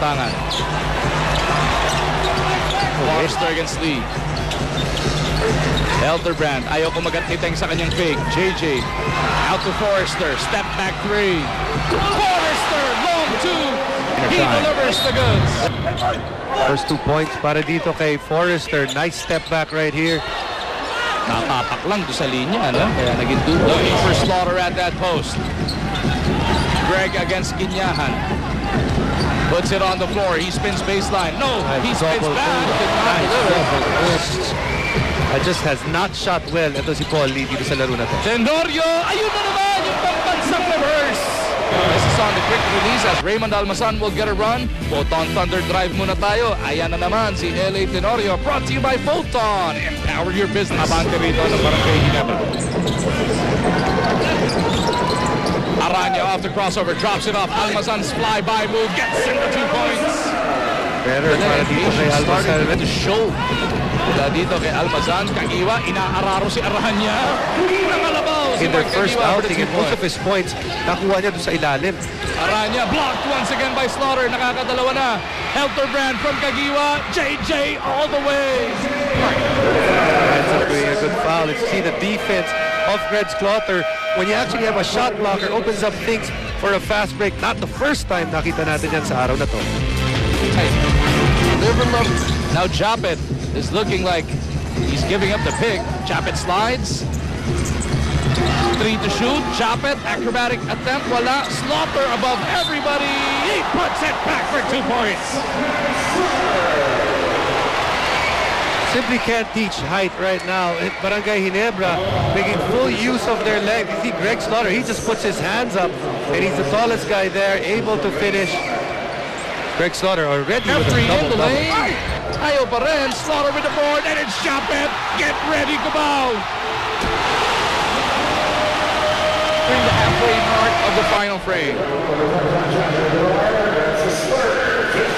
tangan. Forrester against Lee. Elderbrand, ayaw kumagat ni Teng sa kanyang fake. JJ, out to Forrester, step back 3. Forrester, long 2. He delivers the goods. First 2 points para dito kay Forrester. Nice step back right here. Natapak lang doon sa linya, ano? Kaya naging 2 points. Looking for Slaughter at that post. Greg against Ginyahan. Puts it on the floor. He spins baseline. No, he spins back. Did not deliver. Just has not shot well. Ito si Paul Lee dito sa laro na to. Tenorio, ayun na naman yung pambansang reverse. This is on the quick release as Raymond Almazan will get a run. Photon Thunder drive muna tayo. Ayan na naman si LA Tenorio. Brought to you by Photon. Empower your business. Abante rito ng Barangay Ginebra. Aranya off the crossover, drops it off. Almazan's fly-by move gets him the 2 points. Better para dito kay Almazan. To show. Mula dito kay Almazan, Kagiwa, inaararo si Aranya. Nakalabaw si In their Mark first Kagiwa outing and most of his points, nakuha niya doon sa ilalim. Aranya blocked once again by Slaughter. Nakakadalawa na. Elderbrand from Kagiwa. JJ all the way. Ends up doing a good foul. Let's see the defense of Greg Slaughter. When you actually have a shot blocker, opens up things for a fast break. Not the first time nakita natin yan sa araw na to. Now Japet is looking like he's giving up the pick. Japet slides. 3 to shoot. Japet, acrobatic attempt. Wala. Slaughter above everybody. He puts it back for 2 points. Simply can't teach height right now. Barangay Ginebra making full use of their legs. You see Greg Slaughter, he just puts his hands up and he's the tallest guy there, able to finish. Greg Slaughter already with a double. Ayaw pa rin. Slaughter with the board and it's Japet. Get ready, Cubao. During the halfway mark of the final frame.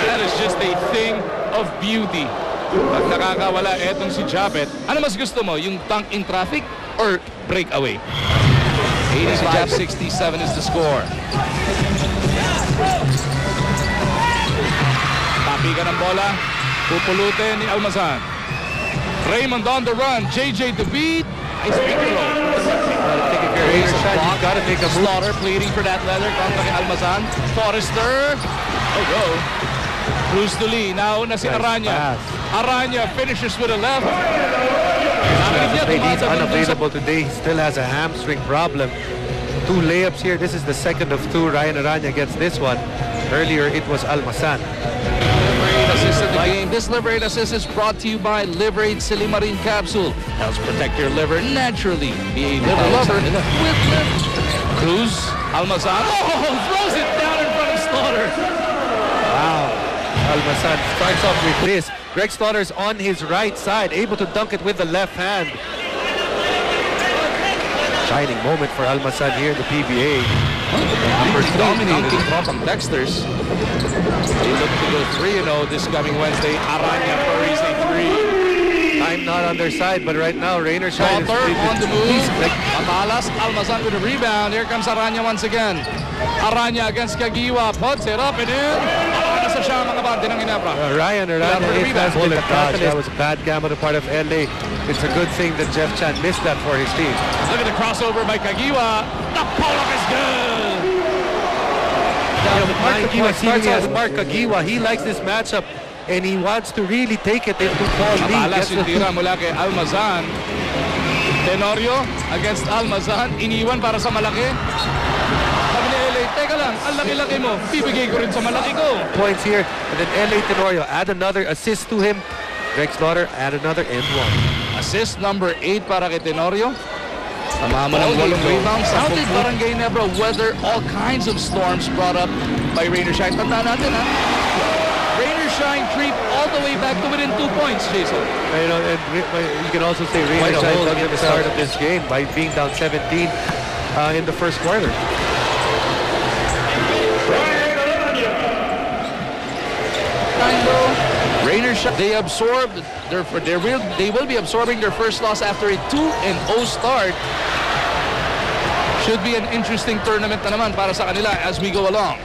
That is just a thing of beauty. Pag nakakawala etong si Japet, ano mas gusto mo? Yung dunk in traffic or breakaway? 85-67 is the score. Tapigan ng bola. Pupulutin ni Almazan. Raymond on the run. JJ the beat. Ice pick and roll. Take a care of your shot. You've got to make a move. Slaughter pleading for that leather. Kontra kay Almazan. Forrester. Oh, go. Cruz to Lee. Now na si Aranya. Aranya finishes with a left. He's unavailable today. He still has a hamstring problem. 2 layups here. This is the second of 2. Ryan Aranya gets this one. Earlier, it was Almazan. Liberate assist of the game. This Liberate assist is brought to you by Liberate Silimarin Capsule. Helps protect your liver naturally. Be a liver lover with liver. Cruz, Almazan. Oh, throws it down in front of Slaughter. Wow. Almazan starts off with this. Greg Slaughter's on his right side, able to dunk it with the left hand. Shining moment for Almazan here in the PBA. Number 3 dominating from Dexters. They look to go 3-0 this coming Wednesday. Aranya buries a 3. Time not on their side, but right now Rainer Shine is on the move. Matalas, Almazan with a rebound. Here comes Aranya once again. Aranya against Kagiwa. Puts it up and in. Nasa siya mga bante ng Ginebra. Ryan Aranya has been a catalyst. That was a bad gamble on the part of LA. It's a good thing that Jeff Chan missed that for his team. Look at the crossover by Kagiwa. The pull-up is good. Mark Kagiwa, he likes this matchup and he wants to really take it into Paul Lee. Matalas yung tira mula kay Almazan. Tenorio against Almazan. Iniwan para sa malaki. Sabi ni LA, teka lang, ang laki-laki mo. Bibigay ko rin sa malaki ko. Points here. And then LA Tenorio add another assist to him. Greg Slaughter add another and 1. Assist number 8 para kay Tenorio. Tamama ng 8 rebounds. How did Barangay Ginebra weather all kinds of storms brought up by Rainer Shine? Tandaan natin, ha? Rainer Shine creep all the way back to within 2 points, Jason. You know, and you can also say Rainer Shine at the start of this game by being down 17 in the first quarter. Rainer Shine, they absorbed they will be absorbing their first loss after a 2-0 start. Should be an interesting tournament na naman para sa kanila as we go along.